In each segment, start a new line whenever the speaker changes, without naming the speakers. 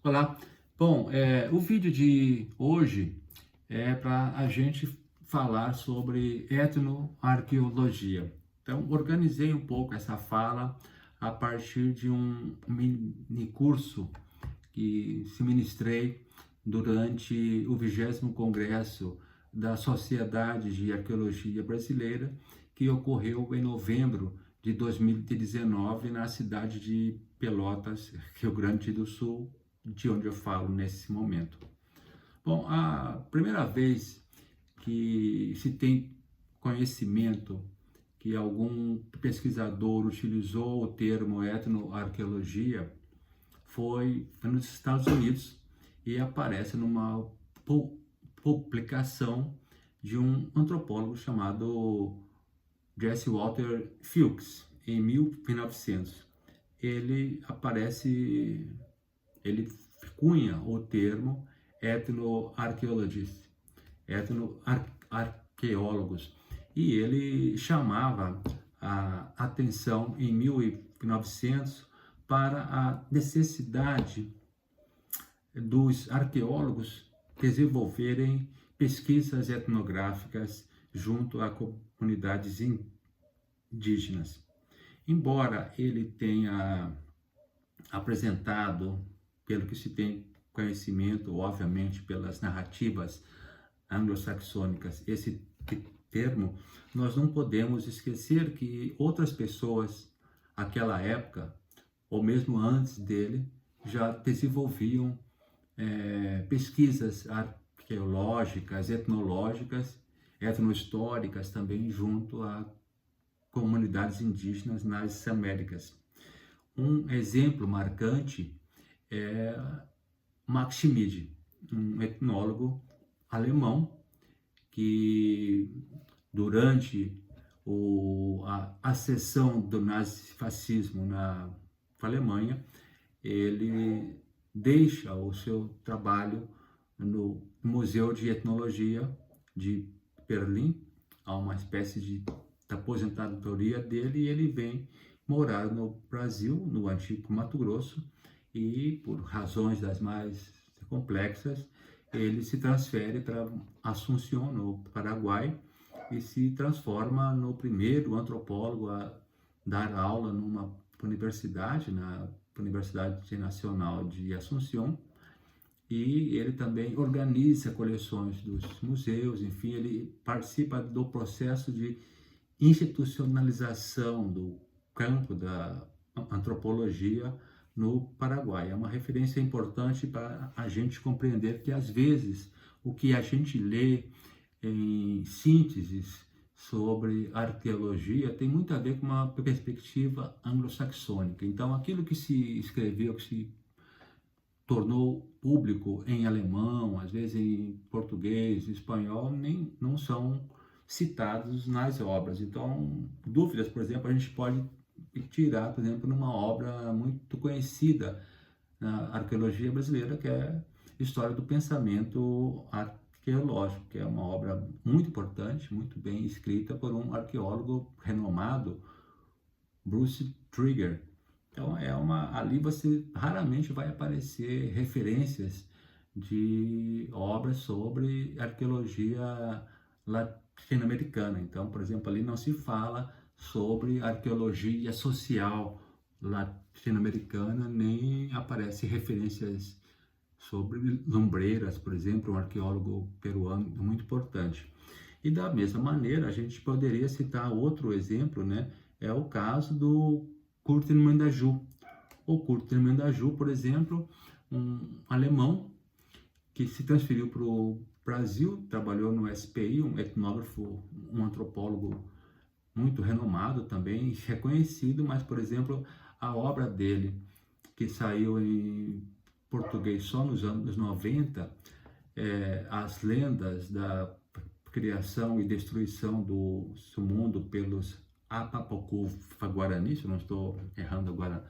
Olá, bom, o vídeo de hoje é para a gente falar sobre etnoarqueologia. Então, organizei um pouco essa fala a partir de um mini curso que se ministrei durante o 20º Congresso da Sociedade de Arqueologia Brasileira, que ocorreu em novembro de 2019 na cidade de Pelotas, Rio Grande do Sul, de onde eu falo nesse momento. Bom, a primeira vez que se tem conhecimento que algum pesquisador utilizou o termo etnoarqueologia foi nos Estados Unidos e aparece numa publicação de um antropólogo chamado Jesse Walter Fewkes, em 1900. Ele cunha o termo etnoarqueólogos, e ele chamava a atenção em 1900 para a necessidade dos arqueólogos desenvolverem pesquisas etnográficas junto a comunidades indígenas. Embora ele tenha apresentado, pelo que se tem conhecimento, obviamente pelas narrativas anglo-saxônicas, esse termo, nós não podemos esquecer que outras pessoas, naquela época, ou mesmo antes dele, já desenvolviam pesquisas arqueológicas, etnológicas, etnohistóricas também junto a comunidades indígenas nas Américas. Um exemplo marcante é Max Schmid, um etnólogo alemão que durante a ascensão do nazifascismo na Alemanha, ele deixa o seu trabalho no Museu de Etnologia de Berlim, há uma espécie de aposentadoria dele, e ele vem morar no Brasil, no antigo Mato Grosso, e por razões das mais complexas, ele se transfere para Assunção, no Paraguai, e se transforma no primeiro antropólogo a dar aula numa universidade, na Universidade Nacional de Assunção, e ele também organiza coleções dos museus, enfim, ele participa do processo de institucionalização do campo da antropologia no Paraguai. É uma referência importante para a gente compreender que, às vezes, o que a gente lê em sínteses sobre arqueologia tem muito a ver com uma perspectiva anglo-saxônica. Então, aquilo que se escreveu, que se tornou público em alemão, às vezes em português, espanhol, não são citados nas obras. Então, dúvidas, por exemplo, a gente pode tirar, por exemplo, numa obra muito conhecida na arqueologia brasileira, que é História do Pensamento Arqueológico, que é uma obra muito importante, muito bem escrita por um arqueólogo renomado, Bruce Trigger. Então, ali você raramente vai aparecer referências de obras sobre arqueologia latino-americana. Então, por exemplo, ali não se fala sobre arqueologia social latino-americana, nem aparece referências sobre Lumbreiras, por exemplo, um arqueólogo peruano muito importante. E da mesma maneira, a gente poderia citar outro exemplo, né? É o caso do Kurt Mandaju. O Kurt Mandaju, por exemplo, um alemão que se transferiu para o Brasil, trabalhou no SPI, um etnógrafo, um antropólogo muito renomado também, reconhecido, mas, por exemplo, a obra dele, que saiu em português só nos anos 90, As Lendas da Criação e Destruição do mundo pelos Apapocuva Guarani, se eu não estou errando agora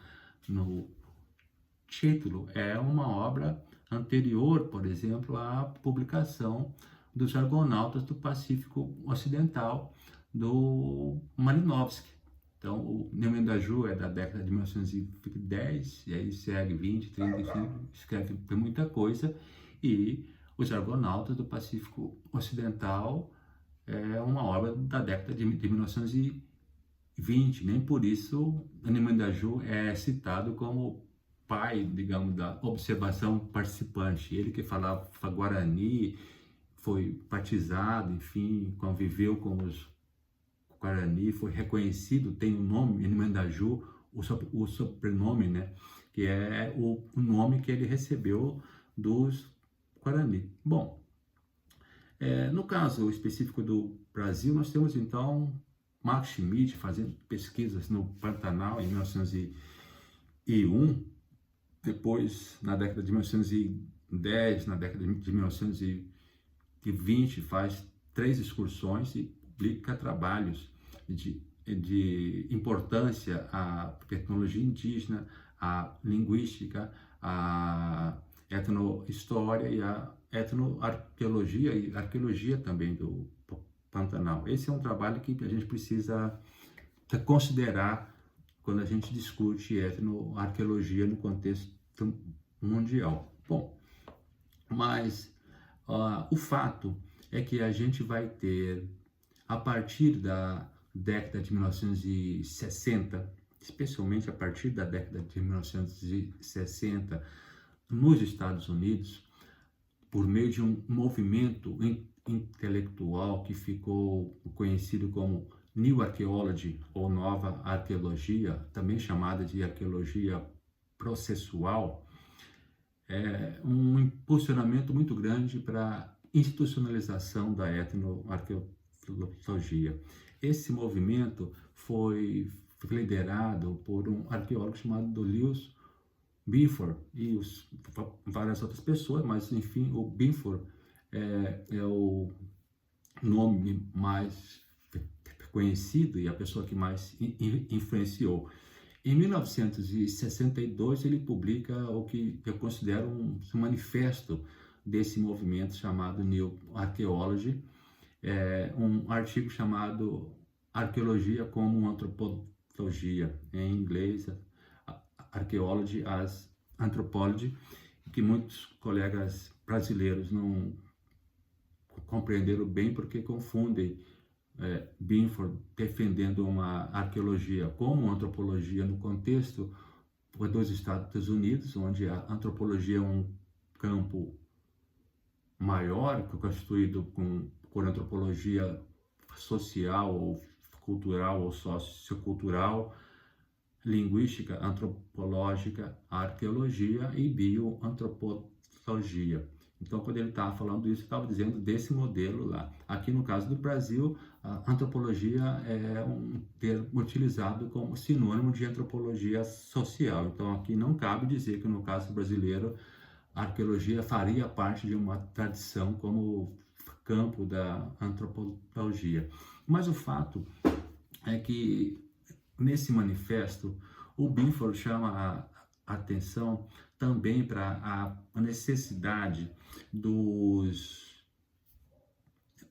no título, é uma obra anterior, por exemplo, à publicação dos Argonautas do Pacífico Ocidental, do Malinowski. Então, o Nemendaju é da década de 1910, e aí segue 20, 30, enfim, escreve muita coisa, e Os Argonautas do Pacífico Ocidental é uma obra da década de 1920, nem por isso Nemendaju é citado como pai, digamos, da observação participante. Ele que falava Guarani, foi batizado, enfim, conviveu com os Guarani, foi reconhecido, tem um nome, Nemendaju, o sobrenome, né, que é o nome que ele recebeu dos Guarani. Bom, no caso específico do Brasil, nós temos então Max Schmidt fazendo pesquisas no Pantanal em 1901, depois na década de 1910, na década de 1920, faz 3 excursões e publica trabalhos de importância à tecnologia indígena, à linguística, à etnohistória e à etnoarqueologia e arqueologia também do Pantanal. Esse é um trabalho que a gente precisa considerar quando a gente discute etnoarqueologia no contexto mundial. Bom, mas o fato é que a gente vai ter, a partir da década de 1960, especialmente a partir da década de 1960, nos Estados Unidos, por meio de um movimento intelectual que ficou conhecido como New Archaeology, ou Nova Arqueologia, também chamada de arqueologia processual, um impulsionamento muito grande para a institucionalização da etnoarqueologia. Esse movimento foi liderado por um arqueólogo chamado Lewis Binford e várias outras pessoas, mas enfim, o Binford é o nome mais conhecido e a pessoa que mais influenciou. Em 1962, ele publica o que eu considero um manifesto desse movimento chamado New Archaeology, um artigo chamado Arqueologia como Antropologia, em inglês, Archaeology as Anthropology, que muitos colegas brasileiros não compreenderam bem porque confundem Binford defendendo uma arqueologia como antropologia no contexto dos Estados Unidos, onde a antropologia é um campo maior, constituído por antropologia social ou cultural ou sociocultural, linguística, antropológica, arqueologia e bioantropologia. Então, quando ele estava falando isso, estava dizendo desse modelo lá. Aqui no caso do Brasil, a antropologia é um termo utilizado como sinônimo de antropologia social. Então, aqui não cabe dizer que no caso brasileiro, a arqueologia faria parte de uma tradição como campo da antropologia. Mas o fato é que nesse manifesto, o Binford chama a atenção também para a necessidade dos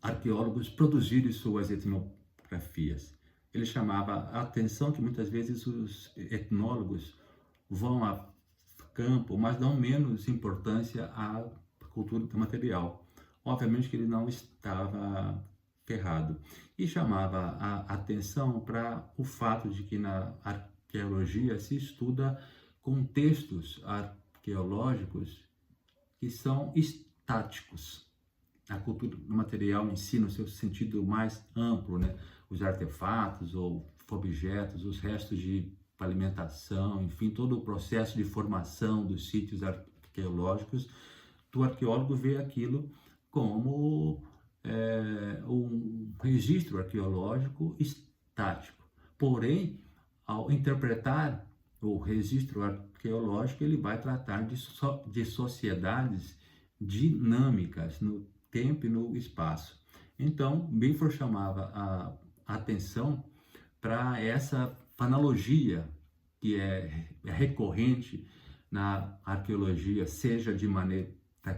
arqueólogos produzirem suas etnografias. Ele chamava a atenção que muitas vezes os etnólogos vão a campo, mas dão menos importância à cultura do material. Obviamente que ele não estava errado. E chamava a atenção para o fato de que na arqueologia se estuda contextos arqueológicos que são estáticos. A cultura do material em si, no seu sentido mais amplo, né? Os artefatos ou objetos, os restos de alimentação, enfim, todo o processo de formação dos sítios arqueológicos, o arqueólogo vê aquilo como um registro arqueológico estático. Porém, ao interpretar o registro arqueológico, ele vai tratar de sociedades dinâmicas no tempo e no espaço. Então, Binford chamava a atenção para essa analogia que é recorrente na arqueologia, seja de maneira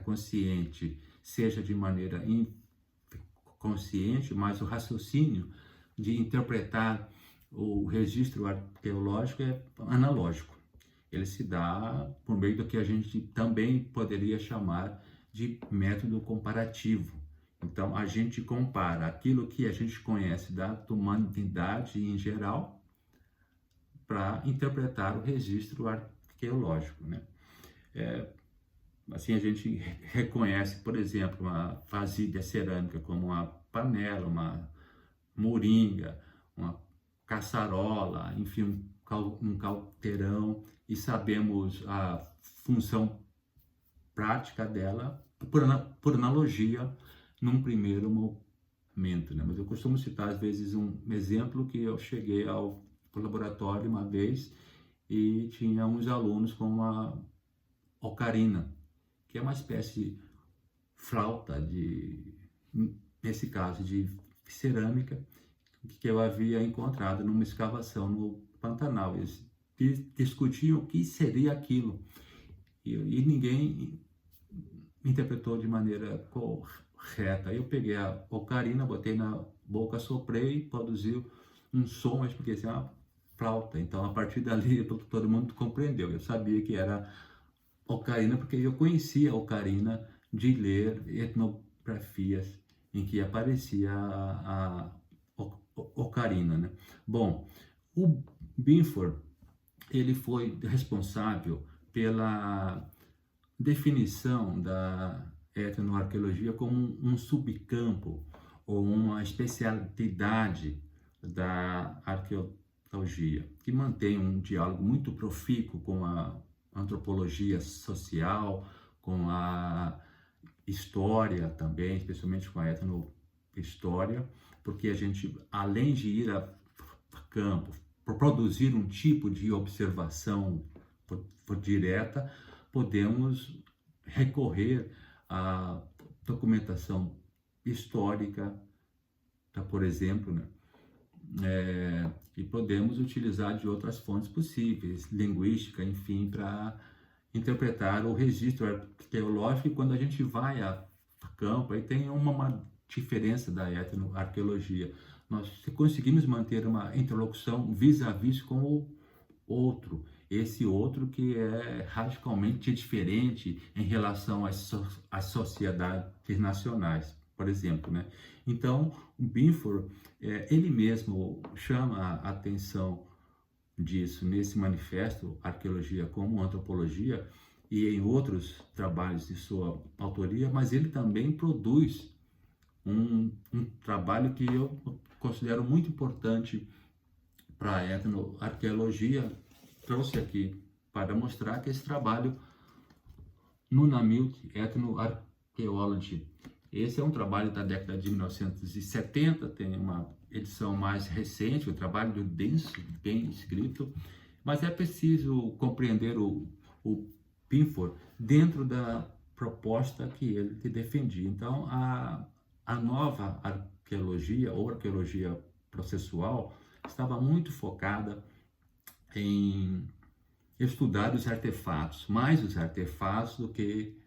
consciente, seja de maneira inconsciente, mas o raciocínio de interpretar o registro arqueológico é analógico. Ele se dá por meio do que a gente também poderia chamar de método comparativo. Então, a gente compara aquilo que a gente conhece da humanidade em geral para interpretar o registro arqueológico, né? Assim, a gente reconhece, por exemplo, uma vasilha cerâmica como uma panela, uma moringa, uma caçarola, enfim, um caldeirão, e sabemos a função prática dela por analogia num primeiro momento, né? Mas eu costumo citar às vezes um exemplo que eu cheguei ao laboratório uma vez e tinha uns alunos com uma ocarina, que é uma espécie de flauta nesse caso de cerâmica, que eu havia encontrado numa escavação no Pantanal. Eles discutiam o que seria aquilo e ninguém interpretou de maneira correta. Eu peguei a ocarina, botei na boca, soprei, produziu um som, mas porque assim, uma flauta. Então, a partir dali, todo mundo compreendeu. Eu sabia que era ocarina porque eu conhecia a ocarina de ler etnografias em que aparecia a ocarina, né? Bom, o Binford, ele foi responsável pela definição da etnoarqueologia como um subcampo ou uma especialidade da arqueologia, que mantém um diálogo muito profícuo com a antropologia social, com a história também, especialmente com a etnohistória, porque a gente, além de ir a campo, produzir um tipo de observação direta, podemos recorrer à documentação histórica, por exemplo, né? E podemos utilizar de outras fontes possíveis, linguística, enfim, para interpretar o registro arqueológico. E quando a gente vai a campo, aí tem uma diferença da etnoarqueologia. Nós conseguimos manter uma interlocução vis-à-vis com o outro, esse outro que é radicalmente diferente em relação às sociedades nacionais, por exemplo, né? Então, o Binford, ele mesmo chama a atenção disso nesse manifesto Arqueologia como Antropologia e em outros trabalhos de sua autoria, mas ele também produz um trabalho que eu considero muito importante para a etnoarqueologia. Trouxe aqui para mostrar que esse trabalho, Nunavut Ethnoarchaeology, esse é um trabalho da década de 1970, tem uma edição mais recente, um trabalho denso, bem escrito, mas é preciso compreender o Binford dentro da proposta que ele defendia. Então, a nova arqueologia, ou arqueologia processual, estava muito focada em estudar os artefatos, mais os artefatos do que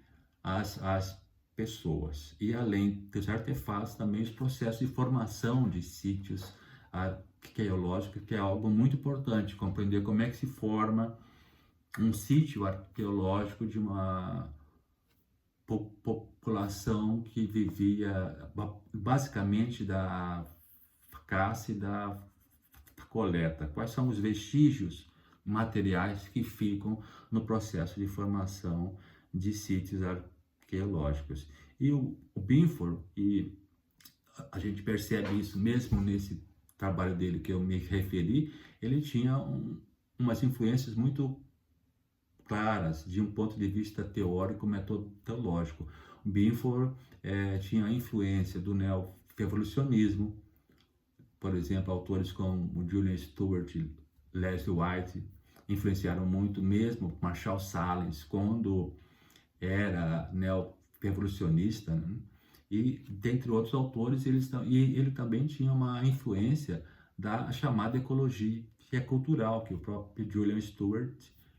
as pessoas. E além dos artefatos, também os processos de formação de sítios arqueológicos, que é algo muito importante, compreender como é que se forma um sítio arqueológico de uma população que vivia basicamente da caça e da coleta. Quais são os vestígios materiais que ficam no processo de formação de sítios arqueológicos. E o Binford, e a gente percebe isso mesmo nesse trabalho dele que eu me referi, ele tinha umas influências muito claras de um ponto de vista teórico metodológico. O Binford tinha a influência do neo-evolucionismo, por exemplo, autores como Julian Stewart e Leslie White influenciaram muito, mesmo Marshall Sahlins, quando era neo-evolucionista, né? E dentre outros autores, ele também tinha uma influência da chamada ecologia cultural, que o próprio Julian Stewart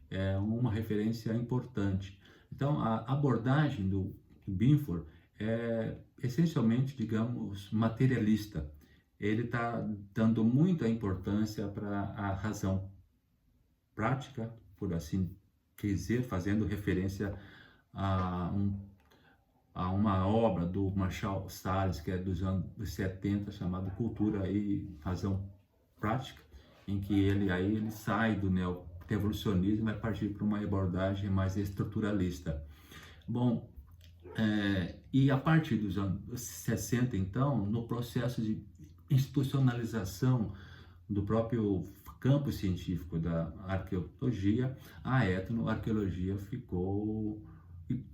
é uma referência importante. Então, a abordagem do Binford é essencialmente, digamos, materialista. ele está dando muita importância para a razão prática, por assim dizer, fazendo referência a, a uma obra do Marshall Salles, que é dos anos 70, chamado Cultura e Razão Prática, em que ele sai do neo-evolucionismo e vai partir para uma abordagem mais estruturalista. Bom, e a partir dos anos 60, então, no processo de institucionalização do próprio campo científico da arqueologia, a etnoarqueologia ficou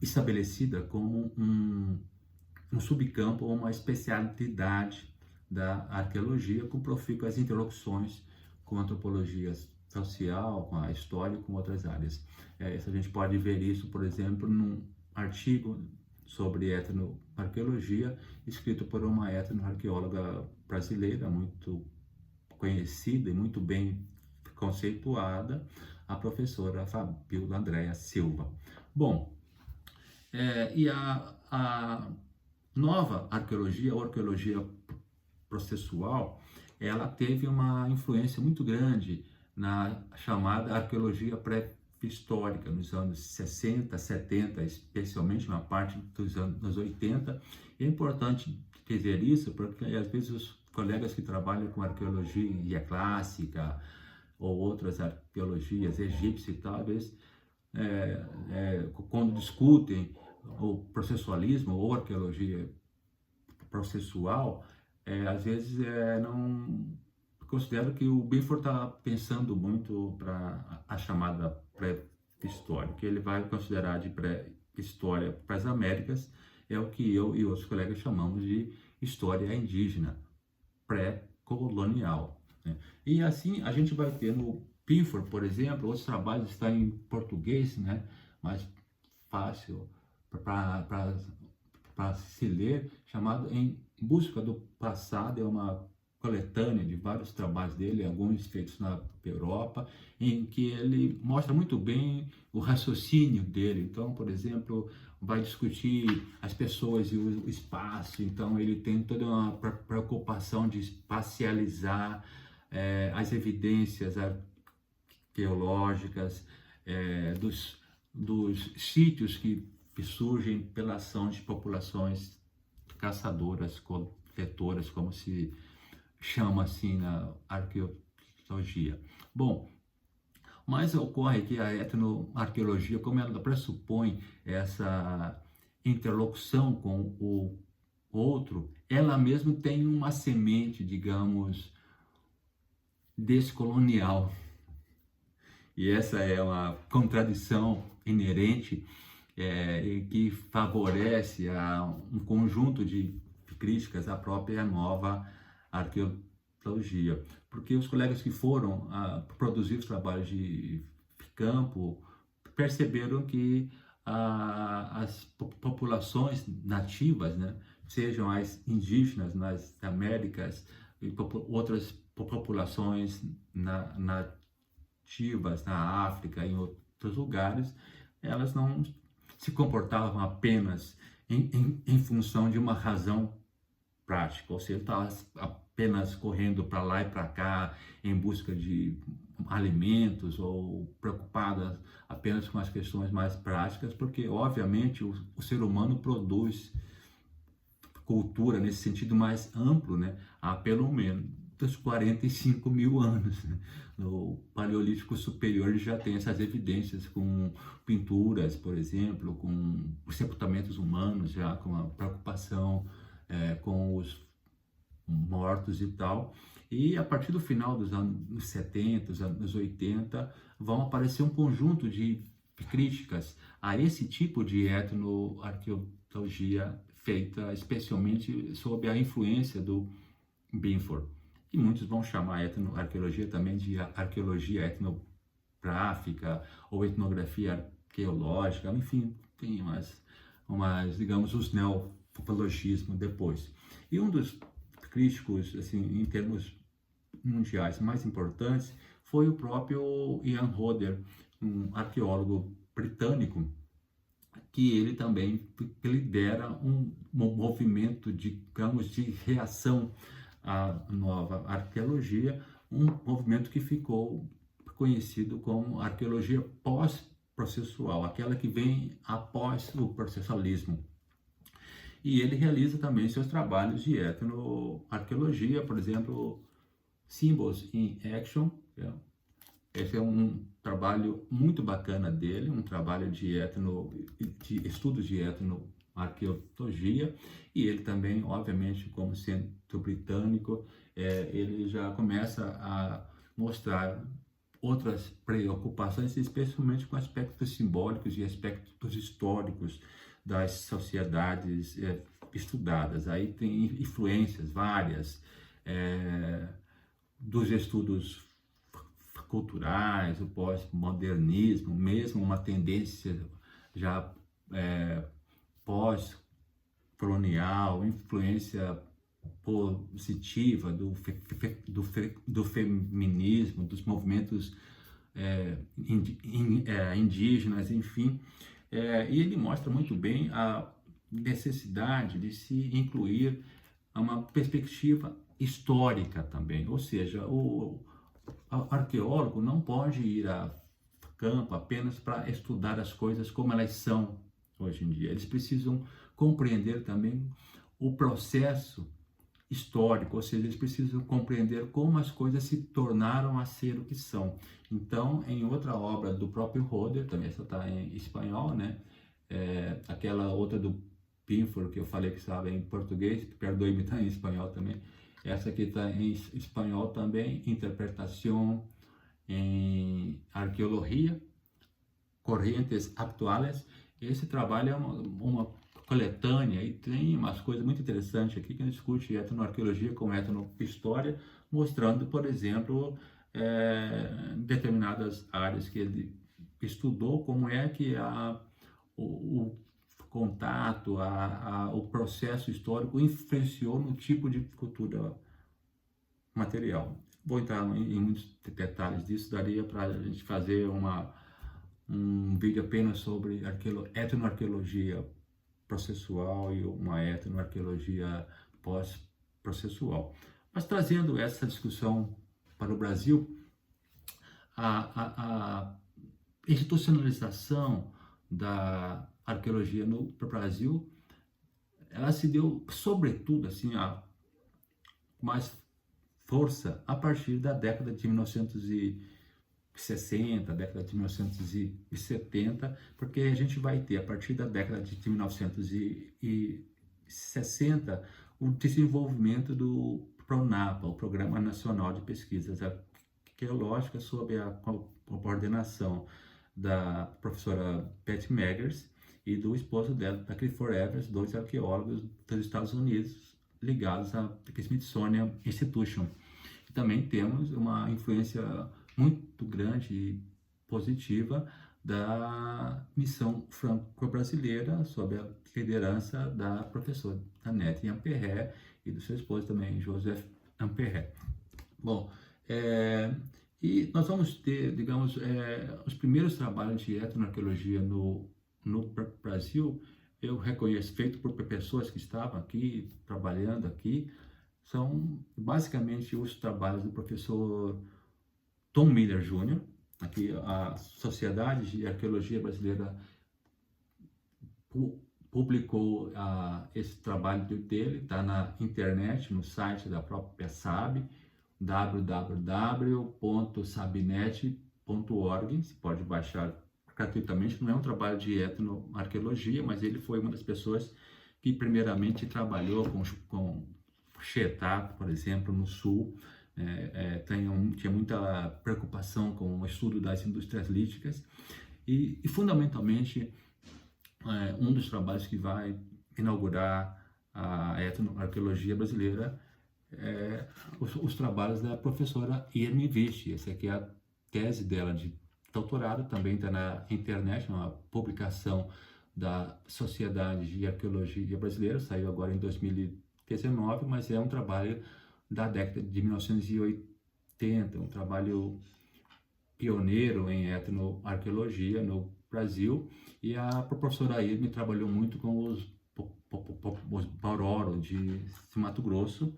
estabelecida como um subcampo ou uma especialidade da arqueologia, com profícuas interlocuções com a antropologia social, com a história e com outras áreas. A gente pode ver isso, por exemplo, num artigo sobre etnoarqueologia, escrito por uma etnoarqueóloga brasileira muito conhecida e muito bem conceituada, a professora Fabíola Andréa Silva. Bom, e a nova arqueologia, ou arqueologia processual, ela teve uma influência muito grande na chamada arqueologia pré-histórica, nos anos 60, 70, especialmente na parte dos anos 80. É importante dizer isso, porque às vezes os colegas que trabalham com arqueologia clássica ou outras arqueologias egípcias e tal, às vezes, quando discutem o processualismo ou arqueologia processual, às vezes não considero que o Binford está pensando muito para a chamada pré-história, que ele vai considerar de pré-história para as Américas, é o que eu e outros colegas chamamos de história indígena, pré-colonial, né? E assim a gente vai ter no Binford, por exemplo, outros trabalhos estão em português, né, mais fácil para se ler, chamado Em Busca do Passado. É uma coletânea de vários trabalhos dele, alguns feitos na Europa, em que ele mostra muito bem o raciocínio dele. Então, por exemplo, vai discutir as pessoas e o espaço. Então, ele tem toda uma preocupação de espacializar as evidências arqueológicas, dos sítios que surgem pela ação de populações caçadoras, coletoras, como se chama assim na arqueologia. Bom, mas ocorre que a etnoarqueologia, como ela pressupõe essa interlocução com o outro, ela mesma tem uma semente, digamos, descolonial. E essa é uma contradição inerente que favorece um conjunto de críticas à própria nova arqueologia. Porque os colegas que foram produzir os trabalhos de campo perceberam que as populações nativas, né, sejam as indígenas nas Américas e outras populações nativas na África e em outros lugares, elas não se comportavam apenas em função de uma razão prática, ou seja, estavam apenas correndo para lá e para cá em busca de alimentos ou preocupadas apenas com as questões mais práticas, porque obviamente o ser humano produz cultura nesse sentido mais amplo, né, há pelo menos 45 mil anos, né? No Paleolítico Superior ele já tem essas evidências com pinturas, por exemplo, com os sepultamentos humanos, já com a preocupação com os mortos e tal. E a partir do final dos anos 70, dos anos 80, vão aparecer um conjunto de críticas a esse tipo de etnoarqueologia feita especialmente sob a influência do Binford. E muitos vão chamar a etnoarqueologia também de arqueologia etnográfica ou etnografia arqueológica, enfim, tem digamos, os neofologismos depois. E um dos críticos, assim, em termos mundiais mais importantes, foi o próprio Ian Hodder, um arqueólogo britânico, que ele também lidera um movimento, digamos, de reação a nova arqueologia, um movimento que ficou conhecido como arqueologia pós-processual, aquela que vem após o processualismo. E ele realiza também seus trabalhos de etnoarqueologia, por exemplo, Symbols in Action. Esse é um trabalho muito bacana dele, um trabalho de estudos de etnoarqueologia, e ele também, obviamente, como centro britânico, ele já começa a mostrar outras preocupações, especialmente com aspectos simbólicos e aspectos históricos das sociedades estudadas. Aí tem influências várias dos estudos culturais, o pós-modernismo, mesmo uma tendência já pós-colonial, influência positiva do feminismo, dos movimentos indígenas, enfim. E ele mostra muito bem a necessidade de se incluir uma perspectiva histórica também, ou seja, o arqueólogo não pode ir a campo apenas para estudar as coisas como elas são hoje em dia. Eles precisam compreender também o processo histórico, ou seja, eles precisam compreender como as coisas se tornaram a ser o que são. Então, em outra obra do próprio Roeder, também essa está em espanhol, né? Aquela outra do Pinfor, que eu falei que estava em português, perdoe-me, está em espanhol também. Essa aqui está em espanhol também, Interpretação em Arqueologia, Corrientes Actuales. Esse trabalho é uma coletânea e tem umas coisas muito interessantes aqui que a gente discute etnoarqueologia com etnohistória, mostrando, por exemplo, determinadas áreas que ele estudou, como é que o contato, o processo histórico influenciou no tipo de cultura material. Vou entrar em muitos detalhes disso, daria para a gente fazer um vídeo apenas sobre etnoarqueologia processual e uma etnoarqueologia pós-processual. Mas trazendo essa discussão para o Brasil, a institucionalização da arqueologia no Brasil, ela se deu, sobretudo, assim, a mais força a partir da década de 1960, década de 1970, porque a gente vai ter, a partir da década de 1960, o desenvolvimento do PRONAPA, o Programa Nacional de Pesquisas Arqueológicas, sob a coordenação da professora Patty Meggers e do esposo dela, da Clifford Evers, dois arqueólogos dos Estados Unidos ligados à Smithsonian Institution. E também temos uma influência muito grande e positiva da missão franco-brasileira, sob a liderança da professora Annette Ampère e do seu esposo também, Joseph Ampère. Bom, e nós vamos ter, digamos, os primeiros trabalhos de etnoarqueologia no Brasil, eu reconheço, feito por pessoas que estavam aqui, trabalhando aqui, são basicamente os trabalhos do professor Tom Miller Jr., aqui a Sociedade de Arqueologia Brasileira publicou esse trabalho dele, está na internet, no site da própria SAB, www.sabnet.org, você pode baixar gratuitamente. Não é um trabalho de etnoarqueologia, mas ele foi uma das pessoas que primeiramente trabalhou com Chetá, por exemplo, no sul. Tinha muita preocupação com o estudo das indústrias líticas e fundamentalmente um dos trabalhos que vai inaugurar a etnoarqueologia brasileira os trabalhos da professora Irmi Vich. Essa aqui é a tese dela de doutorado, também está na internet, uma publicação da Sociedade de Arqueologia Brasileira, saiu agora em 2019, mas é um trabalho da década de 1980, um trabalho pioneiro em etnoarqueologia no Brasil, e a professora Irmi trabalhou muito com os Bororo de Mato Grosso,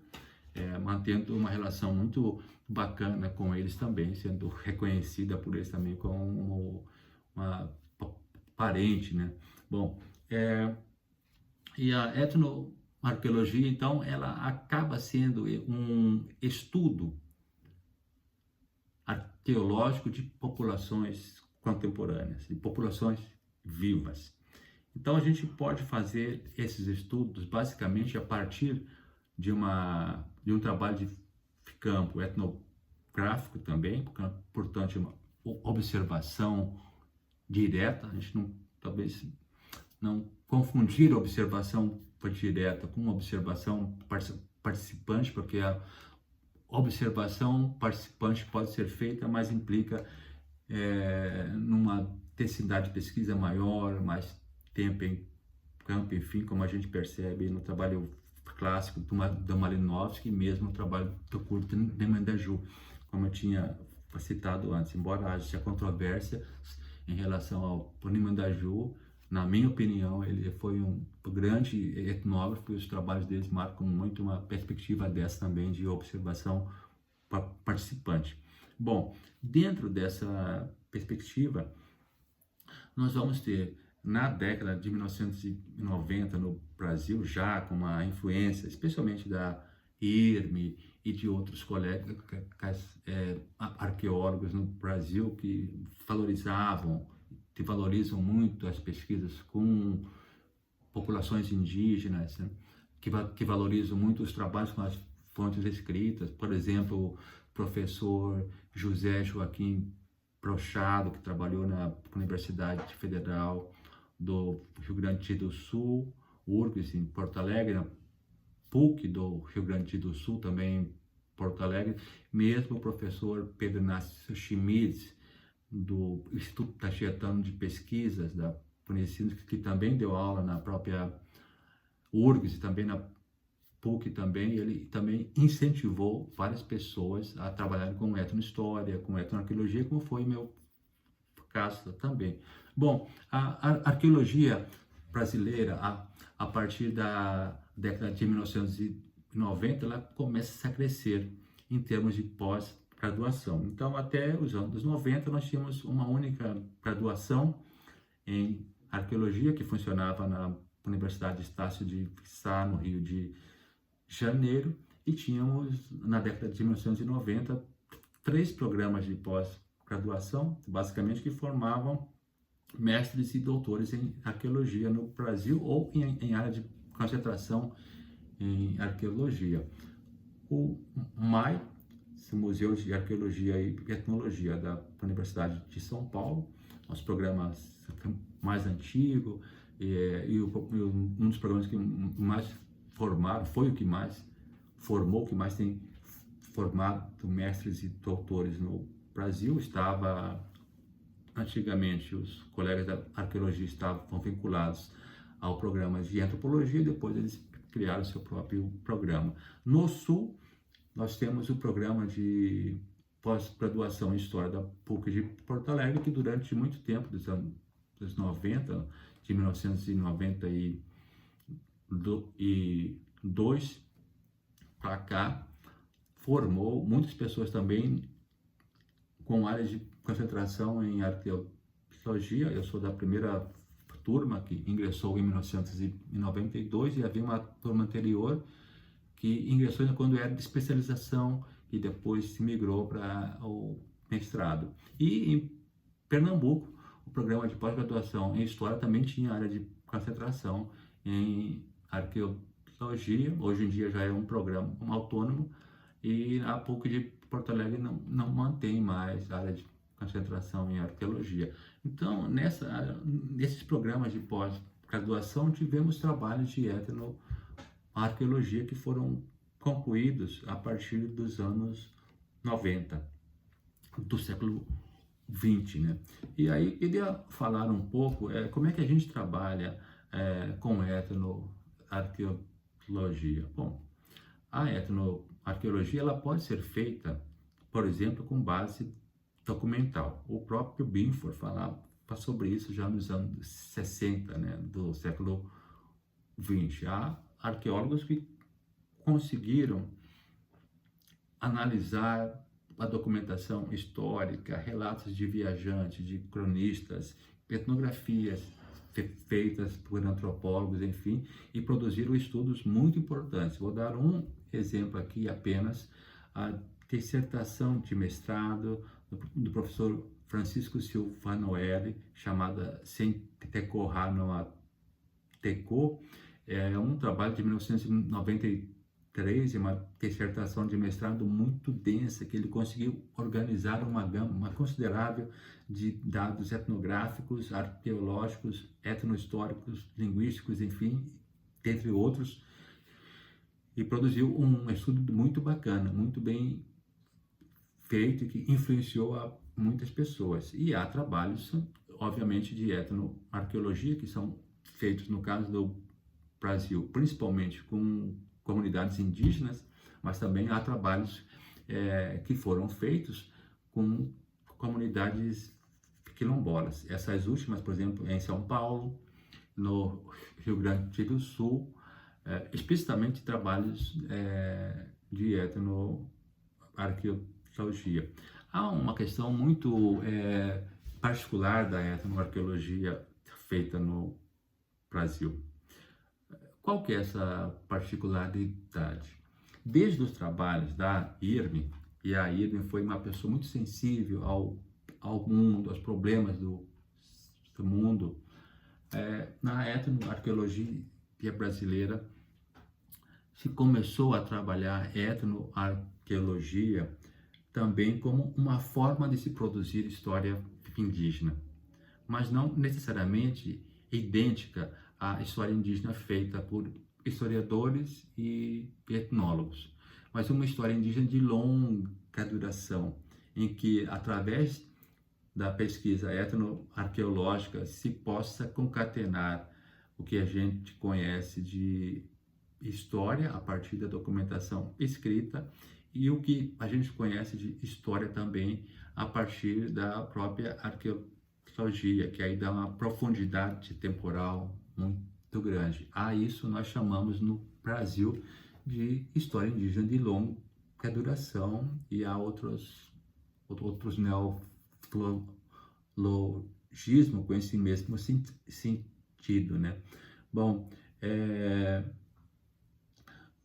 mantendo uma relação muito bacana com eles também, sendo reconhecida por eles também como uma parente, né? Bom, e a etnoarqueologia, então, ela acaba sendo um estudo arqueológico de populações contemporâneas, de populações vivas. Então, a gente pode fazer esses estudos basicamente a partir de um trabalho de campo etnográfico também, portanto, uma observação direta. A gente não, talvez não confundir a observação direta com uma observação participante, porque a observação participante pode ser feita, mas implica numa densidade de pesquisa maior, mais tempo em campo, enfim, como a gente percebe no trabalho clássico do Malinowski, mesmo no trabalho do Kurt Nemandaju, como eu tinha citado antes. Embora haja controvérsia em relação ao Nemandaju, na minha opinião, ele foi um grande etnógrafo e os trabalhos deles marcam muito uma perspectiva dessa também de observação participante. Bom, dentro dessa perspectiva, nós vamos ter, na década de 1990 no Brasil, já com uma influência, especialmente da IRME e de outros colegas arqueólogos no Brasil que valorizam muito as pesquisas com populações indígenas, né? que valorizam muito os trabalhos com as fontes escritas. Por exemplo, o professor José Joaquim Prochado, que trabalhou na Universidade Federal do Rio Grande do Sul, URGS em Porto Alegre, na PUC do Rio Grande do Sul, também em Porto Alegre, mesmo o professor Pedro Inácio Schmitz, do Instituto Tachiatano de Pesquisas da Unicinos, que também deu aula na própria URGS e também na PUC também. Ele também incentivou várias pessoas a trabalhar com etnohistória, com etnoarqueologia, como foi meu caso também. Bom, a arqueologia brasileira, a partir da década de 1990, ela começa a crescer em termos de pós-graduação. Então, até os anos 90, nós tínhamos uma única graduação em arqueologia que funcionava na Universidade Estácio de Sá, no Rio de Janeiro, e tínhamos, na década de 1990, 3 programas de pós-graduação, basicamente, que formavam mestres e doutores em arqueologia no Brasil ou em área de concentração em arqueologia. O MAI, o Museu de Arqueologia e Etnologia da Universidade de São Paulo, os programas mais antigos, um dos programas que mais formaram, foi o que mais formou, que mais tem formado mestres e doutores no Brasil. Estava, antigamente, os colegas da arqueologia estavam vinculados ao programa de antropologia, e depois eles criaram seu próprio programa. No Sul, nós temos o programa de pós-graduação em História da PUC de Porto Alegre, que durante muito tempo, dos anos 90, de 1992 para cá, formou muitas pessoas também com áreas de concentração em arqueologia. Eu sou da primeira turma que ingressou em 1992 e havia uma turma anterior que ingressou quando era de especialização e depois se migrou para o mestrado. E em Pernambuco, o programa de pós-graduação em História também tinha área de concentração em arqueologia. Hoje em dia já é um programa autônomo, e a PUC de Porto Alegre não mantém mais área de concentração em arqueologia. Então, nesses programas de pós-graduação, tivemos trabalhos de etnoarqueologia que foram concluídos a partir dos anos 90, do século 20, né? E aí, eu queria falar um pouco como é que a gente trabalha com etnoarqueologia. Bom, a etnoarqueologia ela pode ser feita, por exemplo, com base documental. O próprio Binford falava sobre isso já nos anos 60, né, do século 20. Há arqueólogos que conseguiram analisar a documentação histórica, relatos de viajantes, de cronistas, etnografias feitas por antropólogos, enfim, e produziram estudos muito importantes. Vou dar um exemplo aqui apenas, a dissertação de mestrado do professor Francisco Silva Noelle, chamada Sem Teco Hanoa Teco, é um trabalho de 1993, uma dissertação de mestrado muito densa, que ele conseguiu organizar uma gama considerável de dados etnográficos, arqueológicos, etnohistóricos, linguísticos, enfim, entre outros, e produziu um estudo muito bacana, muito bem feito, que influenciou a muitas pessoas. E há trabalhos, obviamente, de etnoarqueologia, que são feitos, no caso do Brasil, principalmente com comunidades indígenas, mas também há trabalhos que foram feitos com comunidades quilombolas. Essas últimas, por exemplo, em São Paulo, no Rio Grande do Sul, especificamente trabalhos de etnoarqueologia. Há uma questão muito particular da etnoarqueologia feita no Brasil. Qual que é essa particularidade? Desde os trabalhos da Irving, e a Irving foi uma pessoa muito sensível ao mundo, aos problemas do mundo, na etnoarqueologia brasileira se começou a trabalhar etnoarqueologia também como uma forma de se produzir história indígena, mas não necessariamente idêntica à história indígena feita por historiadores e etnólogos, mas uma história indígena de longa duração, em que, através da pesquisa etnoarqueológica, se possa concatenar o que a gente conhece de história a partir da documentação escrita e o que a gente conhece de história também a partir da própria arqueologia, que aí dá uma profundidade temporal muito grande. A isso nós chamamos no Brasil de história indígena de longa duração, e há outros neologismos com esse mesmo sentido, né? Bom,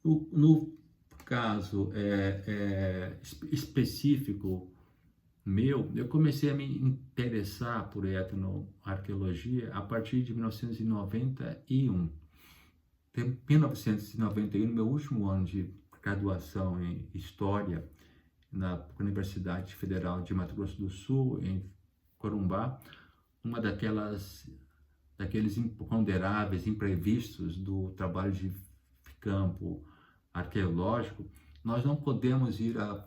no caso específico meu, eu comecei a me interessar por etnoarqueologia a partir de 1991. Em 1991, no meu último ano de graduação em História na Universidade Federal de Mato Grosso do Sul, em Corumbá, uma daqueles imponderáveis, imprevistos do trabalho de campo arqueológico, nós não podemos ir a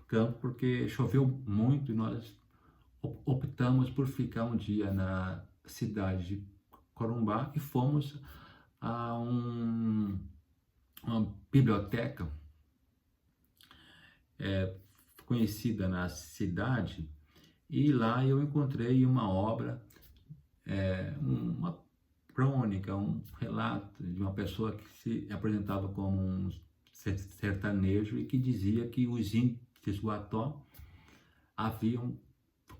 campo porque choveu muito e nós optamos por ficar um dia na cidade de Corumbá e fomos a uma biblioteca conhecida na cidade, e lá eu encontrei uma obra, uma crônica, um relato de uma pessoa que se apresentava como um sertanejo e que dizia que os índios Guató haviam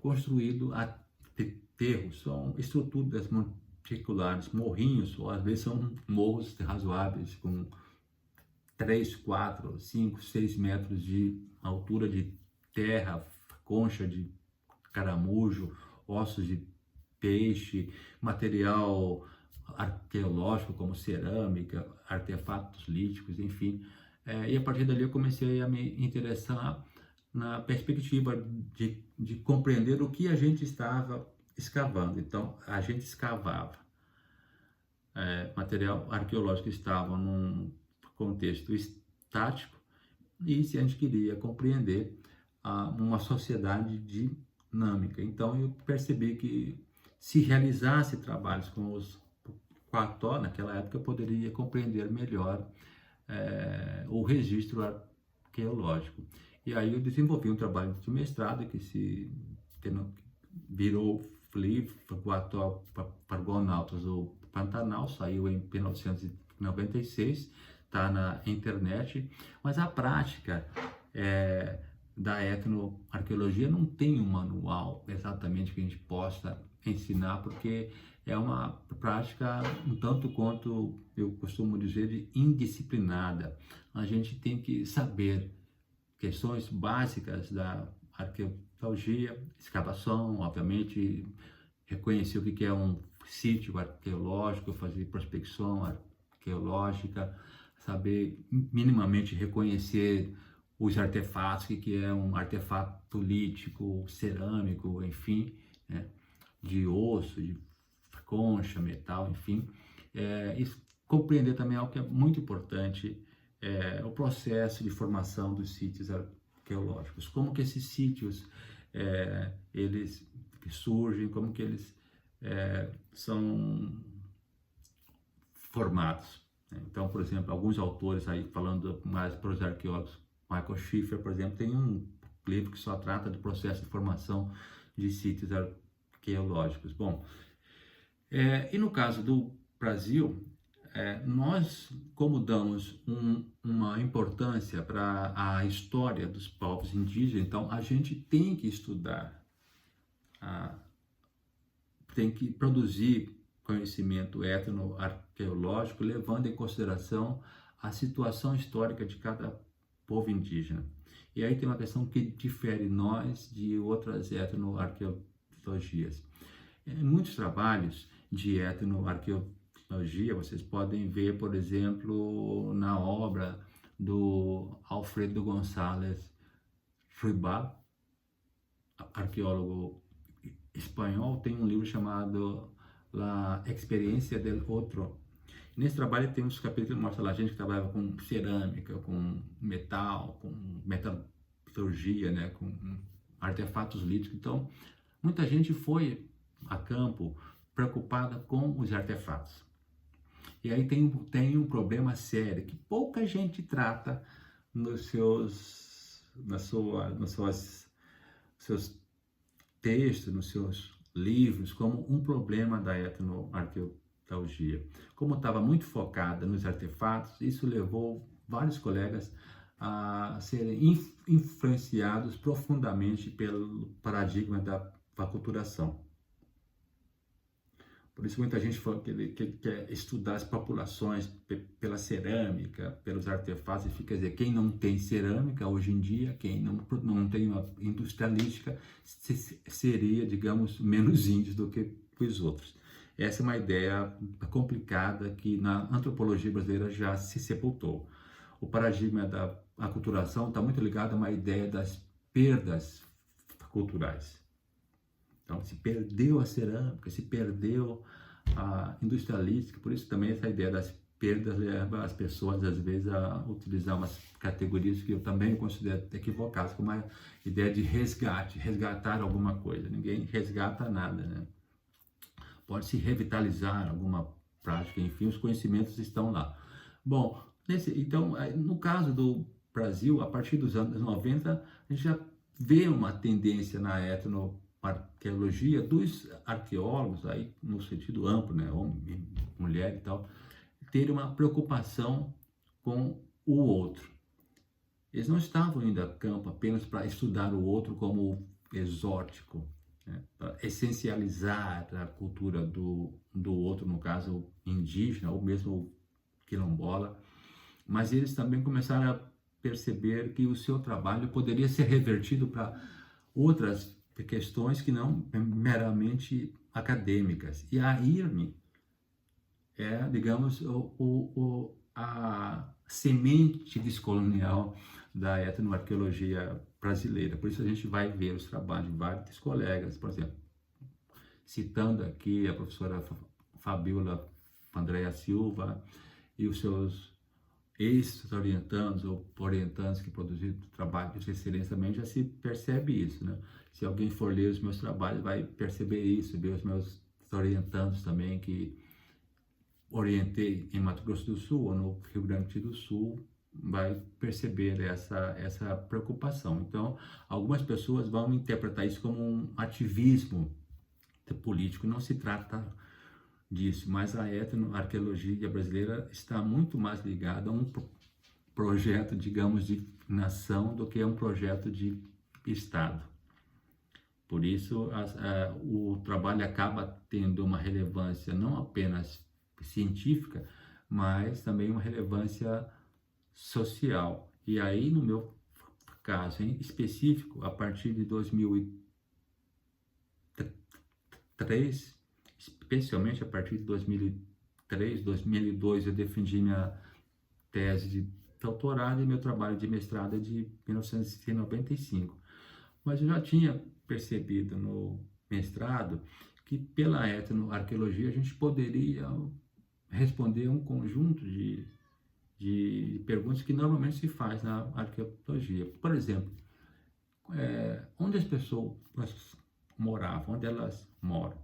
construído aterros, são estruturas monticulares, morrinhos, ou às vezes são morros razoáveis, com 3, 4, 5, 6 metros de altura de terra, concha de caramujo, ossos de peixe, material arqueológico como cerâmica, artefatos líticos, enfim. E a partir dali eu comecei a me interessar na perspectiva de compreender o que a gente estava escavando. Então, a gente escavava. Material arqueológico estava num contexto estático, e se a gente queria compreender uma sociedade dinâmica. Então, eu percebi que se realizasse trabalhos com os Guató, naquela época, eu poderia compreender melhor o registro arqueológico. E aí eu desenvolvi um trabalho de mestrado que virou livro Guató Argonautas do Pantanal, saiu em 1996, está na internet, mas a prática da etnoarqueologia não tem um manual exatamente que a gente possa ensinar, porque é uma prática um tanto quanto, eu costumo dizer, de indisciplinada. A gente tem que saber questões básicas da arqueologia, escavação, obviamente, reconhecer o que é um sítio arqueológico, fazer prospecção arqueológica, saber minimamente reconhecer os artefatos, o que é um artefato lítico, cerâmico, enfim, né, de osso, de concha, metal, enfim. E compreender também algo que é muito importante, o processo de formação dos sítios arqueológicos, como que esses sítios eles surgem, como que eles são formados. Então, por exemplo, alguns autores aí falando mais para os arqueólogos, Michael Schiffer, por exemplo, tem um livro que só trata do processo de formação de sítios arqueológicos. Bom, e no caso do Brasil, nós, como damos uma importância para a história dos povos indígenas, então a gente tem que estudar, tem que produzir conhecimento etnoarqueológico, levando em consideração a situação histórica de cada povo indígena. E aí tem uma questão que difere nós de outras etnoarqueologias. Em muitos trabalhos de etnoarqueologia, vocês podem ver, por exemplo, na obra do Alfredo González Ribal, arqueólogo espanhol, tem um livro chamado La Experiencia del Otro. Nesse trabalho tem uns capítulos que mostram lá a gente que trabalhava com cerâmica, com metal, com metalurgia, né, com artefatos líticos. Então, muita gente foi a campo preocupada com os artefatos. E aí tem um problema sério que pouca gente trata nos seus textos, nos seus livros, como um problema da etnoarqueologia. Como estava muito focada nos artefatos, isso levou vários colegas a serem influenciados profundamente pelo paradigma da aculturação. Por isso muita gente fala que quer estudar as populações pela cerâmica, pelos artefatos, e fica dizer, quem não tem cerâmica hoje em dia, quem não tem uma industrialística, seria, digamos, menos índios do que os outros. Essa é uma ideia complicada que na antropologia brasileira já se sepultou. O paradigma da aculturação está muito ligado a uma ideia das perdas culturais. Então, se perdeu a cerâmica, se perdeu a industrialística, por isso também essa ideia das perdas leva as pessoas, às vezes, a utilizar umas categorias que eu também considero equivocadas, como a ideia de resgate, resgatar alguma coisa. Ninguém resgata nada, né? Pode-se revitalizar alguma prática, enfim, os conhecimentos estão lá. Bom, então, no caso do Brasil, a partir dos anos 90, a gente já vê uma tendência na etnoarqueologia dos arqueólogos, aí no sentido amplo, né, homem, mulher e tal, ter uma preocupação com o outro. Eles não estavam indo a campo apenas para estudar o outro como exótico, né, para essencializar a cultura do outro, no caso indígena ou mesmo quilombola, mas eles também começaram a perceber que o seu trabalho poderia ser revertido para outras questões que não meramente acadêmicas. E a IRME é, digamos, a semente descolonial da etnoarqueologia brasileira. Por isso a gente vai ver os trabalhos de vários colegas, por exemplo, citando aqui a professora Fabiola Andréa Silva e os seus ex-orientandos ou orientandos que produziram trabalho de excelência também, já se percebe isso, né? Se alguém for ler os meus trabalhos, vai perceber isso, ver os meus orientandos também que orientei em Mato Grosso do Sul ou no Rio Grande do Sul, vai perceber essa preocupação. Então, algumas pessoas vão interpretar isso como um ativismo político, não se trata disso, mas a etnoarqueologia brasileira está muito mais ligada a um projeto, digamos, de nação do que um projeto de Estado. Por isso, o trabalho acaba tendo uma relevância não apenas científica, mas também uma relevância social. E aí, no meu caso em específico, a partir de 2003, especialmente a partir de 2003, 2002, eu defendi minha tese de doutorado e meu trabalho de mestrado é de 1995. Mas eu já tinha percebido no mestrado que pela etnoarqueologia a gente poderia responder um conjunto de perguntas que normalmente se faz na arqueologia. Por exemplo, onde as pessoas moravam, onde elas moram.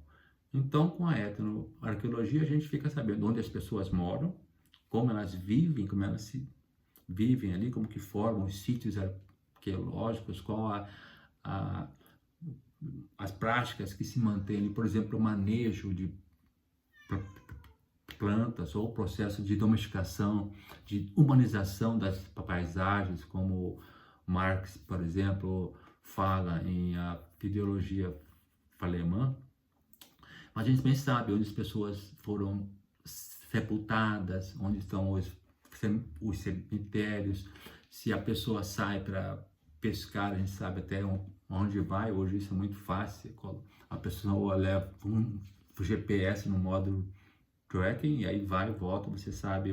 Então, com a etnoarqueologia, a gente fica sabendo onde as pessoas moram, como elas vivem, como elas se vivem ali, como que formam os sítios arqueológicos, qual as práticas que se mantêm, por exemplo, o manejo de plantas ou o processo de domesticação, de humanização das paisagens, como Marx, por exemplo, fala em a ideologia alemã. Mas a gente também sabe onde as pessoas foram sepultadas, onde estão os cemitérios, se a pessoa sai para pescar, a gente sabe até onde vai. Hoje isso é muito fácil, a pessoa leva um GPS no modo tracking e aí vai e volta, você sabe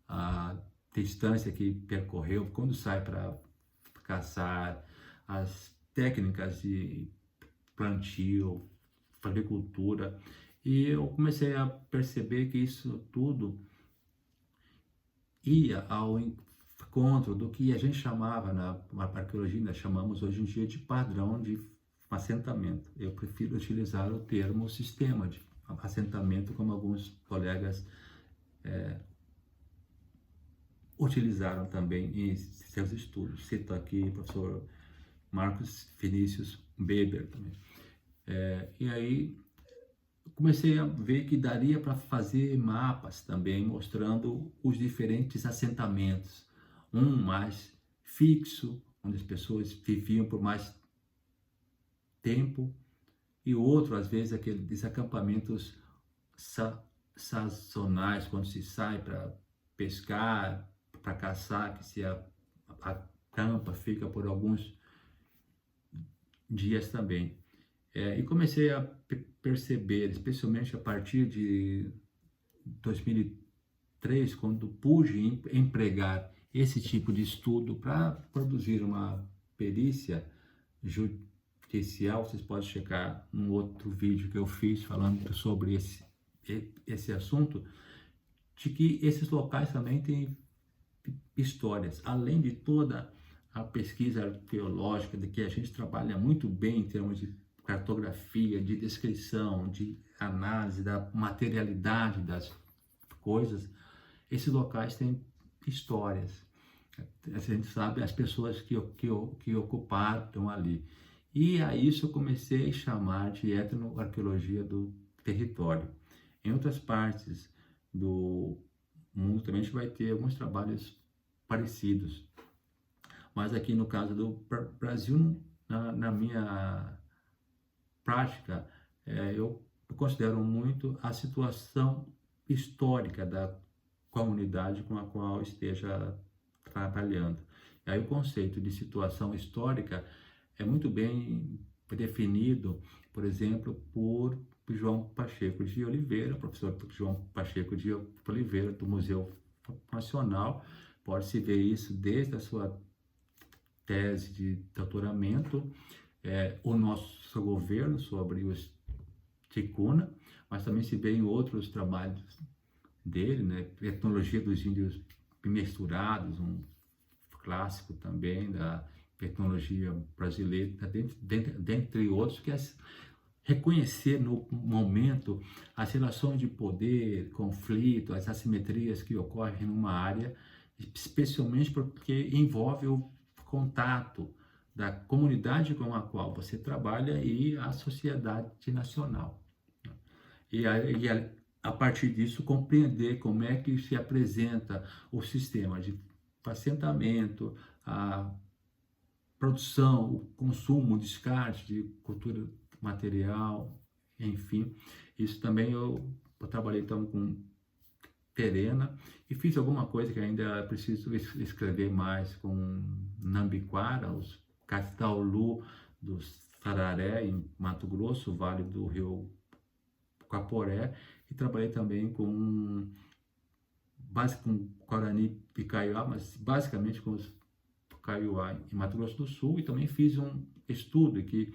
a distância que percorreu, quando sai para caçar, as técnicas de plantio, agricultura. E eu comecei a perceber que isso tudo ia ao encontro do que a gente chamava na arqueologia, nós chamamos hoje em dia de padrão de assentamento. Eu prefiro utilizar o termo sistema de assentamento, como alguns colegas utilizaram também em seus estudos. Cito aqui o professor Marcos Vinícius Weber também. E aí comecei a ver que daria para fazer mapas também mostrando os diferentes assentamentos, um mais fixo, onde as pessoas viviam por mais tempo, e outro, às vezes, aqueles acampamentos sazonais, quando se sai para pescar, para caçar, que se acampa, fica por alguns dias também. E comecei a perceber, especialmente a partir de 2003, quando pude empregar esse tipo de estudo para produzir uma perícia judicial. Vocês podem checar num outro vídeo que eu fiz falando sobre esse assunto, de que esses locais também têm histórias, além de toda a pesquisa arqueológica, de que a gente trabalha muito bem em termos de cartografia, de descrição, de análise da materialidade das coisas. Esses locais têm histórias. A gente sabe as pessoas que ocuparam ali. E a isso eu comecei a chamar de etnoarqueologia do território. Em outras partes do mundo também a gente vai ter alguns trabalhos parecidos. Mas aqui no caso do Brasil, na minha prática, eu considero muito a situação histórica da comunidade com a qual esteja trabalhando. E aí o conceito de situação histórica é muito bem definido, por exemplo, por João Pacheco de Oliveira, professor João Pacheco de Oliveira, do Museu Nacional. Pode-se ver isso desde a sua tese de doutoramento, o nosso governo sobre os ticuna, mas também se vê em outros trabalhos dele, né? Etnologia dos índios misturados, um clássico também da etnologia brasileira, dentre outros, que é reconhecer no momento as relações de poder, conflito, as assimetrias que ocorrem numa área, especialmente porque envolve o contato da comunidade com a qual você trabalha e a sociedade nacional. E a partir disso, compreender como é que se apresenta o sistema de assentamento, a produção, o consumo, o descarte de cultura material, enfim. Isso também eu trabalhei então com terena e fiz alguma coisa que ainda preciso escrever mais com Nambiquara, os Castaulu dos Sararé, em Mato Grosso, Vale do Rio Guaporé, e trabalhei também com Guarani e Kaiowá, mas basicamente com os Kaiowá em Mato Grosso do Sul, e também fiz um estudo que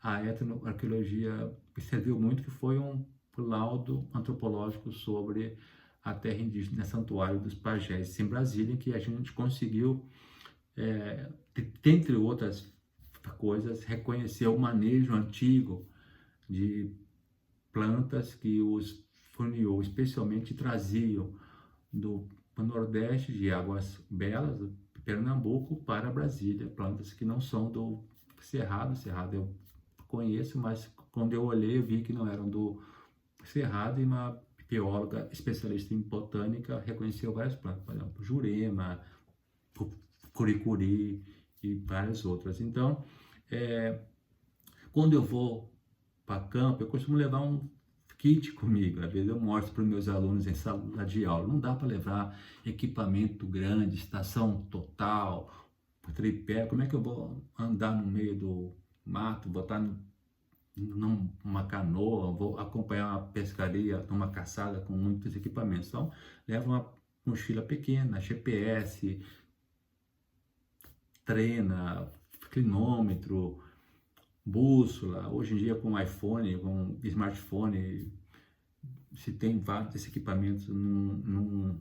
a etnoarqueologia serviu muito, que foi um laudo antropológico sobre a terra indígena Santuário dos Pajés, em Brasília, em que a gente conseguiu, dentre outras coisas, reconhecer o manejo antigo de plantas que os funiô especialmente traziam do Nordeste, de Águas Belas, do Pernambuco, para Brasília, plantas que não são do Cerrado. Cerrado eu conheço, mas quando eu olhei eu vi que não eram do Cerrado, e uma bióloga especialista em botânica reconheceu várias plantas, por exemplo, jurema, curicuri e várias outras. Então, quando eu vou para campo, eu costumo levar um kit comigo. Às vezes eu mostro para os meus alunos em sala de aula. Não dá para levar equipamento grande, estação total, tripé. Como é que eu vou andar no meio do mato, botar numa canoa, vou acompanhar uma pescaria, uma caçada com muitos equipamentos? Então, leva uma mochila pequena, GPS, trena, clinômetro, bússola. Hoje em dia, com iPhone, com smartphone, se tem vários equipamentos num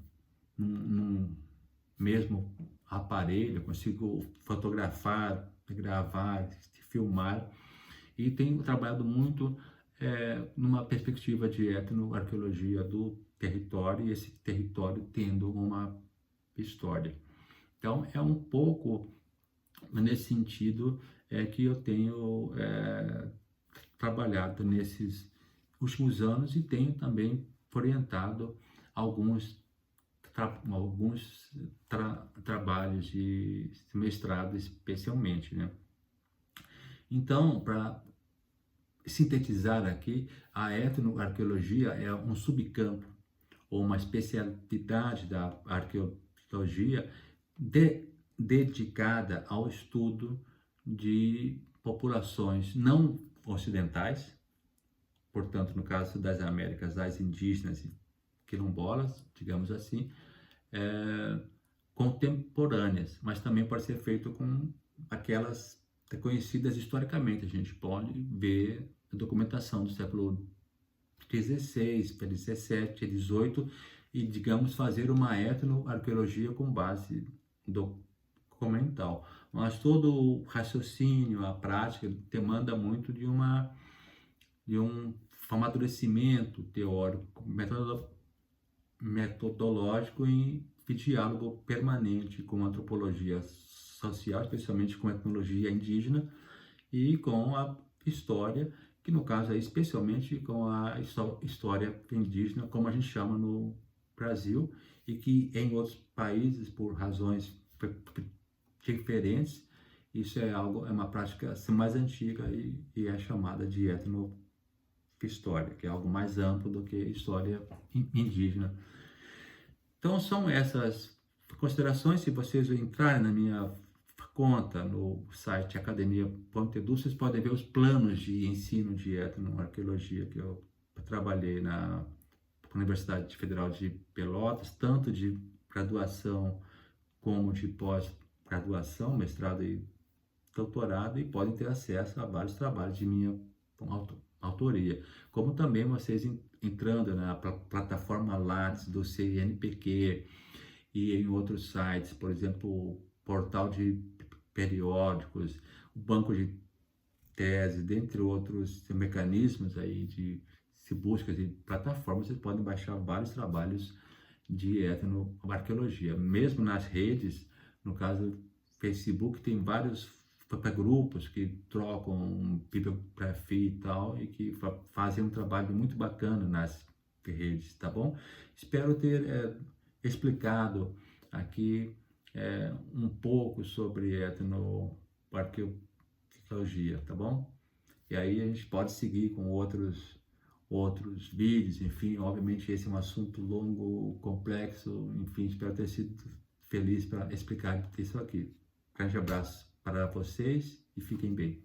mesmo aparelho. Eu consigo fotografar, gravar, filmar, e tenho trabalhado muito numa perspectiva de etnoarqueologia do território, e esse território tendo uma história. Então, é um pouco nesse sentido que eu tenho trabalhado nesses últimos anos, e tenho também orientado alguns trabalhos de mestrado especialmente, né? Então, para sintetizar aqui, a etnoarqueologia é um subcampo ou uma especialidade da arqueologia dedicada ao estudo de populações não ocidentais, portanto, no caso das Américas, as indígenas e quilombolas, digamos assim, contemporâneas, mas também pode ser feito com aquelas conhecidas historicamente. A gente pode ver a documentação do século XVI, XVII, XVIII, e, digamos, fazer uma etnoarqueologia com base documental. Mas todo o raciocínio, a prática, demanda muito de um amadurecimento teórico, metodológico e de diálogo permanente com a antropologia social, especialmente com a etnologia indígena e com a história, que no caso é especialmente com a história indígena, como a gente chama no Brasil, e que em outros países, por razões diferentes, isso é uma prática mais antiga, e é chamada de etnohistória, que é algo mais amplo do que história indígena. Então, são essas considerações. Se vocês entrarem na minha conta no site academia.edu, vocês podem ver os planos de ensino de etnoarqueologia que eu trabalhei na Universidade Federal de Pelotas, tanto de graduação como de pós-graduação, mestrado e doutorado, e podem ter acesso a vários trabalhos de minha autoria, como também vocês entrando na plataforma Lattes do CNPq e em outros sites, por exemplo, o portal de periódicos, o banco de teses, dentre outros mecanismos aí de buscas e plataformas, vocês podem baixar vários trabalhos de etnoarqueologia. Mesmo nas redes, no caso do Facebook, tem vários grupos que trocam bibliografia e tal, e que fazem um trabalho muito bacana nas redes, tá bom? Espero ter explicado aqui um pouco sobre etnoarqueologia, tá bom? E aí a gente pode seguir com outros vídeos, enfim, obviamente esse é um assunto longo, complexo, enfim, espero ter sido feliz para explicar isso aqui. Grande abraço para vocês e fiquem bem.